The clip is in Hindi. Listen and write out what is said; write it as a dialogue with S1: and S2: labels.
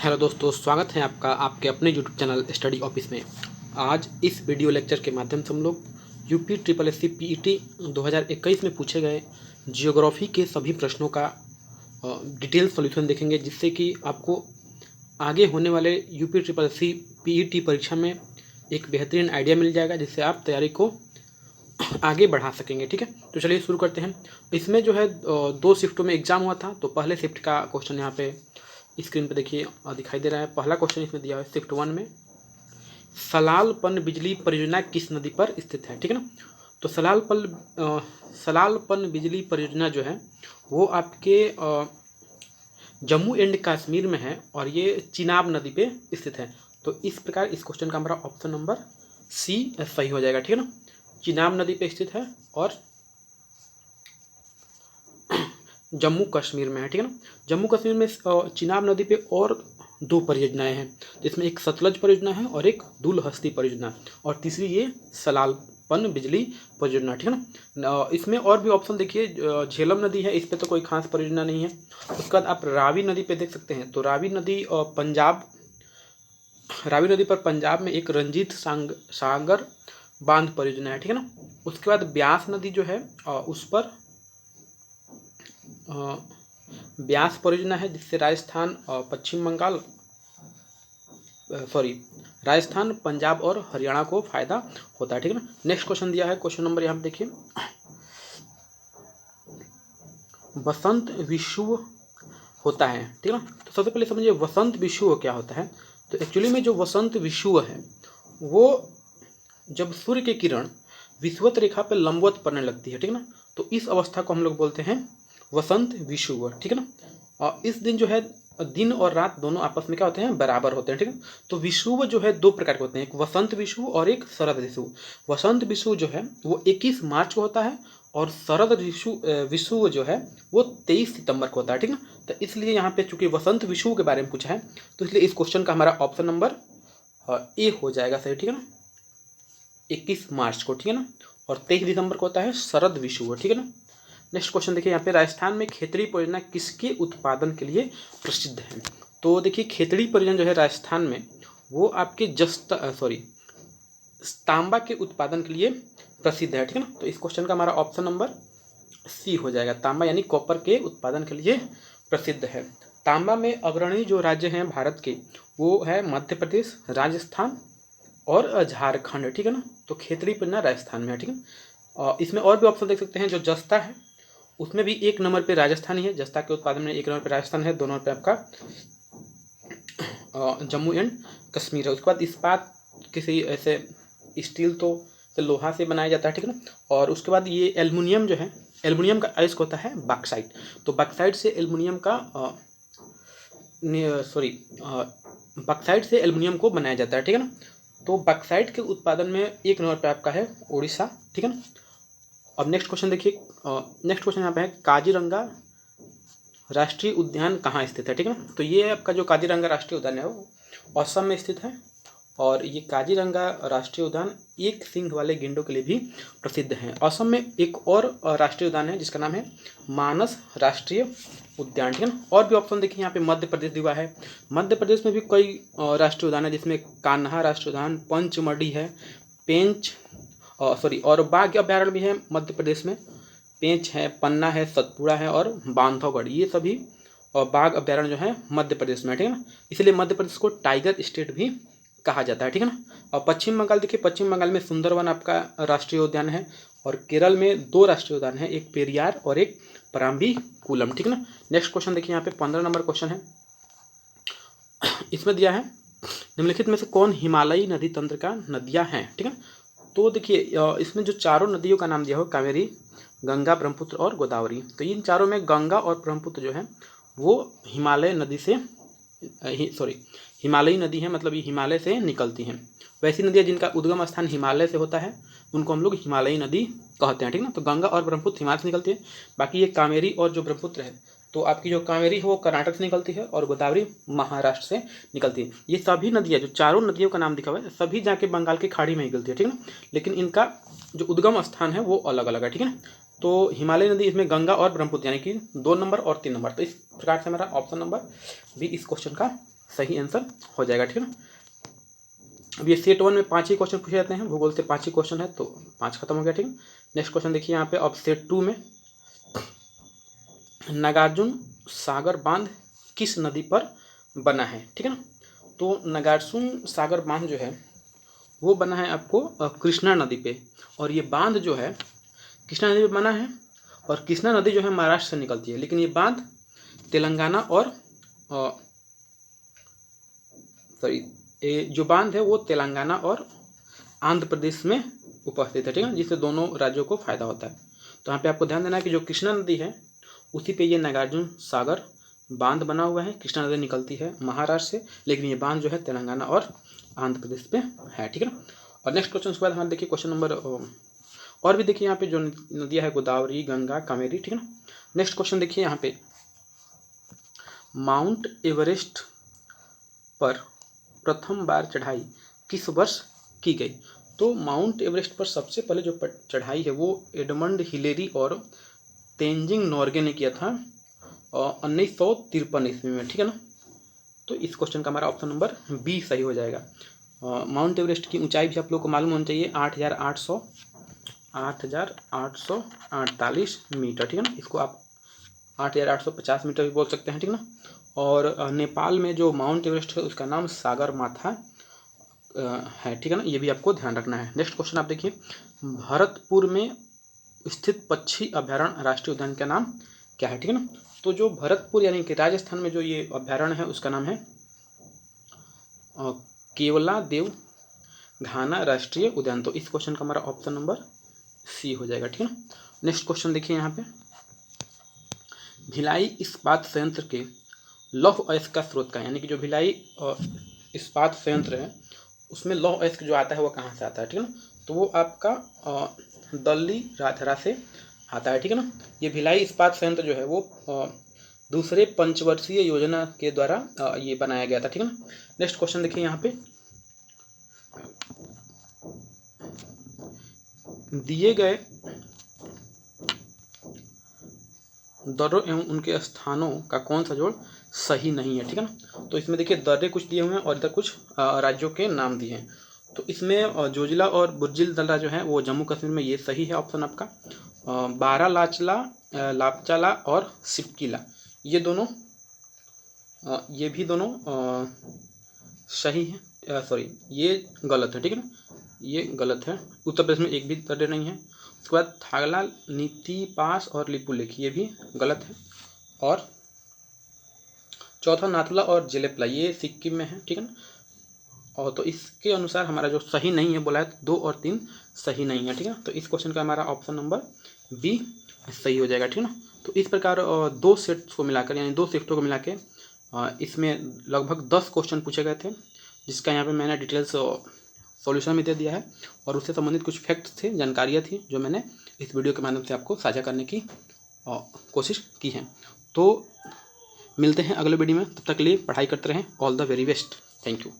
S1: हेलो दोस्तों, स्वागत है आपका आपके अपने यूट्यूब चैनल स्टडी ऑफिस में। आज इस वीडियो लेक्चर के माध्यम से हम लोग UP triple S C PET 2021 में पूछे गए जियोग्राफी के सभी प्रश्नों का डिटेल सॉल्यूशन देखेंगे, जिससे कि आपको आगे होने वाले UP triple S C PET परीक्षा में एक बेहतरीन आइडिया मिल जाएगा, जिससे आप तैयारी को आगे बढ़ा सकेंगे। ठीक है, तो चलिए शुरू करते हैं। इसमें जो है दो शिफ्टों में एग्जाम हुआ था। तो पहले शिफ्ट का क्वेश्चन यहाँ पे स्क्रीन पे देखिए दिखाई दे रहा है। पहला क्वेश्चन इसमें दिया है शिफ्ट 1 में, सलाल पन बिजली परियोजना किस नदी पर स्थित है। ठीक है ना। तो सलाल पन बिजली परियोजना जो है वो आपके जम्मू एंड कश्मीर में है और ये चिनाब नदी पे स्थित है। तो इस प्रकार इस क्वेश्चन का हमारा ऑप्शन नंबर सी सही हो जाएगा। ठीक है ना, चिनाब नदी पे स्थित है और जम्मू कश्मीर में है। ठीक है ना, जम्मू कश्मीर में चिनाब नदी पे और दो परियोजनाएं हैं, जिसमें एक सतलज परियोजना है और एक दुलहस्ती परियोजना, और तीसरी ये सलाल पन बिजली परियोजना। ठीक है ना। इसमें और भी ऑप्शन देखिए, झेलम नदी है, इस पर तो कोई खास परियोजना नहीं है। उसके बाद आप रावी नदी पे देख सकते हैं। तो रावी नदी पर पंजाब में एक रंजीत सागर बांध परियोजना है। ठीक है ना। उसके बाद ब्यास नदी जो है उस पर ब्यास परियोजना है, जिससे राजस्थान, पंजाब और हरियाणा को फायदा होता है। ठीक है ना। नेक्स्ट क्वेश्चन दिया है, क्वेश्चन नंबर यहाँ पे देखिए, वसंत विषुव होता है। ठीक है ना। तो सबसे पहले समझिए वसंत विषुव क्या होता है। तो एक्चुअली में जो वसंत विषुव है वो जब सूर्य की किरण विषुवत रेखा पर लंबवत पड़ने लगती है। ठीक है ना, तो इस अवस्था को हम लोग बोलते हैं वसंत विषुव। ठीक है ना। और इस दिन जो है दिन और रात दोनों आपस में क्या होते हैं, बराबर होते हैं। ठीक है। तो विषुव जो है दो प्रकार के होते हैं, एक वसंत विषुव और एक शरद विषुव। वसंत विषुव जो है वो 21 मार्च को होता है और शरद विषुव जो है वो 23 सितंबर को होता है। ठीक है ना। तो इसलिए यहाँ पे चूंकि वसंत विषुव के बारे में पूछा है, तो इसलिए इस क्वेश्चन का हमारा ऑप्शन नंबर ए हो जाएगा सही। ठीक है ना, 21 मार्च को। ठीक है ना, और 23 दिसंबर को होता है शरद विषुव। ठीक है ना। नेक्स्ट क्वेश्चन देखिए यहाँ पे, राजस्थान में खेतड़ी परियोजना किसके उत्पादन के लिए प्रसिद्ध है। तो देखिए खेतड़ी परियोजना जो है राजस्थान में वो आपके तांबा के उत्पादन के लिए प्रसिद्ध है। ठीक है ना। तो इस क्वेश्चन का हमारा ऑप्शन नंबर सी हो जाएगा, तांबा यानी कॉपर के उत्पादन के लिए प्रसिद्ध है। तांबा में अग्रणी जो राज्य हैं भारत के वो है मध्य प्रदेश, राजस्थान और झारखंड। ठीक है ना। तो खेतड़ी परियोजना राजस्थान में है। ठीक है। और इसमें और भी ऑप्शन देख सकते हैं, जो जस्ता है उसमें भी 1 नंबर पे राजस्थान ही है। जस्ता के उत्पादन में 1 नंबर पे राजस्थान है, 2 नंबर पे आपका जम्मू एंड कश्मीर है। उसके बाद इस्पात किसी ऐसे स्टील तो लोहा से बनाया जाता है। ठीक है ना। और उसके बाद ये एल्युमिनियम जो है, एल्युमिनियम का अयस्क होता है बॉक्साइट। तो बॉक्साइट से एल्युमिनियम को बनाया जाता है। ठीक है ना। तो बॉक्साइट के उत्पादन में 1 नंबर पे आपका है उड़ीसा। ठीक है ना। अब नेक्स्ट क्वेश्चन देखिए, नेक्स्ट क्वेश्चन यहाँ पे है, काजीरंगा राष्ट्रीय उद्यान कहाँ स्थित है। ठीक है ना। तो ये आपका जो काजीरंगा राष्ट्रीय उद्यान है वो असम में स्थित है, और ये काजीरंगा राष्ट्रीय उद्यान एक सींग वाले गेंडों के लिए भी प्रसिद्ध है। असम में एक और राष्ट्रीय उद्यान है जिसका नाम है मानस राष्ट्रीय उद्यान। ठीक है ना। और भी ऑप्शन देखिए यहाँ पे, मध्य प्रदेश दिया है। मध्य प्रदेश में भी कई राष्ट्रीय उद्यान है, जिसमें कान्हा राष्ट्रीय उद्यान, पंचमढ़ी है, और बाघ अभ्यारण्य भी है मध्य प्रदेश में। पेंच है, पन्ना है, सतपुड़ा है और बांधवगढ़, ये सभी बाघ अभ्यारण्य जो है मध्य प्रदेश में। ठीक है ना। इसलिए मध्य प्रदेश को टाइगर स्टेट भी कहा जाता है। ठीक है ना। और पश्चिम बंगाल देखिए, पश्चिम बंगाल में सुंदरवन आपका राष्ट्रीय उद्यान है, और केरल में 2 राष्ट्रीय उद्यान है, एक पेरियार और एक पराम्बीकुलम। ठीक है ना। नेक्स्ट क्वेश्चन देखिए यहाँ पे 15 नंबर क्वेश्चन है। इसमें दिया है, निम्नलिखित में से कौन हिमालयी नदी तंत्र का नदियाँ हैं। ठीक है। तो देखिए इसमें जो चारों नदियों का नाम दिया हो, कावेरी, गंगा, ब्रह्मपुत्र और गोदावरी। तो इन चारों में गंगा और ब्रह्मपुत्र जो है वो हिमालयी नदी है, मतलब ये हिमालय से निकलती हैं। वैसी नदियाँ जिनका उद्गम स्थान हिमालय से होता है उनको हम लोग हिमालयी नदी कहते हैं। ठीक है ना। तो गंगा और ब्रह्मपुत्र हिमालय से निकलती है। बाकी ये कावेरी और जो ब्रह्मपुत्र है, तो आपकी जो कावेरी है वो कर्नाटक से निकलती है और गोदावरी महाराष्ट्र से निकलती है। ये सभी नदियाँ, जो चारों नदियों का नाम दिखा हुआ है, सभी जाके बंगाल की खाड़ी में निकलती है। ठीक है ना। लेकिन इनका जो उद्गम स्थान है वो अलग अलग है। ठीक है ना। तो हिमालय नदी इसमें गंगा और ब्रह्मपुत्र यानी कि 2 नंबर और 3 नंबर। तो इस प्रकार से हमारा ऑप्शन नंबर भी इस क्वेश्चन का सही आंसर हो जाएगा। ठीक है ना। अब ये सेट 1 में 5 ही क्वेश्चन पूछे जाते हैं, भूगोल से 5 ही क्वेश्चन है, तो 5 खत्म हो गया। ठीक है। नेक्स्ट क्वेश्चन देखिए यहाँ पे, अब सेट 2 में नागार्जुन सागर बांध किस नदी पर बना है। ठीक है ना। तो नागार्जुन सागर बांध जो है वो बना है आपको कृष्णा नदी पे, और ये बांध जो है कृष्णा नदी पे बना है, और कृष्णा नदी जो है महाराष्ट्र से निकलती है, लेकिन ये बांध तेलंगाना और ये जो बांध है वो तेलंगाना और आंध्र प्रदेश में उपस्थित है। ठीक है, जिससे दोनों राज्यों को फायदा होता है। तो यहाँ पे आपको ध्यान देना है कि जो कृष्णा नदी है उसी पे ये नागार्जुन सागर बांध बना हुआ है। कृष्णा नदी निकलती है महाराष्ट्र से, लेकिन ये बांध जो है तेलंगाना और आंध्र प्रदेश पे है। ठीक है ना। और नेक्स्ट क्वेश्चन के बाद हमारे देखिए क्वेश्चन नंबर, और भी देखिए यहाँ पे जो नदियाँ है गोदावरी, गंगा, कावेरी। ठीक है ना। नेक्स्ट क्वेश्चन देखिए यहाँ पे, माउंट एवरेस्ट पर प्रथम बार चढ़ाई किस वर्ष की गई। तो माउंट एवरेस्ट पर सबसे पहले जो चढ़ाई है वो एडमंड हिलेरी और तेंजिंग नोर्गे ने किया था 1953 ईस्वी में। ठीक है ना। तो इस क्वेश्चन का हमारा ऑप्शन नंबर बी सही हो जाएगा। माउंट एवरेस्ट की ऊंचाई भी आप लोग को मालूम होनी चाहिए, 8,848 मीटर। ठीक है ना। इसको आप 8,850 मीटर भी बोल सकते हैं। ठीक है ना। और नेपाल में जो माउंट एवरेस्ट है उसका नाम सागर माथा है। ठीक है ना। ये भी आपको ध्यान रखना है। नेक्स्ट क्वेश्चन आप देखिए, भरतपुर में स्थित पक्षी अभ्यारण्य राष्ट्रीय उद्यान का नाम क्या है। ठीक है ना। तो जो भरतपुर यानी कि राजस्थान में जो ये अभ्यारण्य है उसका नाम है केवला देव घाना राष्ट्रीय उद्यान। तो इस क्वेश्चन का हमारा ऑप्शन नंबर सी हो जाएगा। ठीक है ना। नेक्स्ट क्वेश्चन देखिए यहाँ पे, भिलाई इस्पात संयंत्र के लौह अयस्क का स्रोत का, यानी कि जो भिलाई इस्पात संयंत्र है उसमें लौह अयस्क जो आता है वो कहाँ से आता है। ठीक है ना। तो वो आपका दिल्ली राजहरा से आता है। ठीक है ना। ये भिलाई इस्पात संयंत्र जो है वो दूसरे पंचवर्षीय योजना के द्वारा ये बनाया गया था। ठीक है ना। नेक्स्ट क्वेश्चन देखिए यहाँ पे, दिए गए दर्रों एवं उनके स्थानों का कौन सा जोड़ सही नहीं है। ठीक है ना। तो इसमें देखिए दर्रे कुछ दिए हुए हैं और इधर कुछ राज्यों के नाम दिए हैं। तो इसमें जोजिला और बुर्जिल दर्रा जो है वो जम्मू कश्मीर में, ये सही है ऑप्शन आपका। बारालाचला, लापचाला और सिपकिला, ये दोनों ये भी दोनों सही है, सॉरी ये गलत है। ठीक है ना। ये गलत है, उत्तर प्रदेश में एक भी दर्रे नहीं है। उसके बाद थागला, नीति पास और लिपुलेख, ये भी गलत है। और चौथा नाथुला और जेलेपला, ये सिक्किम में है। ठीक है ना। और तो इसके अनुसार हमारा जो सही नहीं है बोला है 2 और 3 सही नहीं है। ठीक है ना। तो इस क्वेश्चन का हमारा ऑप्शन नंबर बी सही हो जाएगा। ठीक है ना। तो इस प्रकार 2 सेट्स को मिलाकर, यानी 2 शिफ्टों को मिला के इसमें लगभग 10 क्वेश्चन पूछे गए थे, जिसका यहाँ पे मैंने डिटेल्स सॉल्यूशन में दे दिया है, और उससे संबंधित कुछ फैक्ट्स थे, जानकारियाँ थी, जो मैंने इस वीडियो के माध्यम से आपको साझा करने की कोशिश की है। तो मिलते हैं अगले वीडियो में, तब तक के लिए पढ़ाई करते रहें। All the very best. Thank you.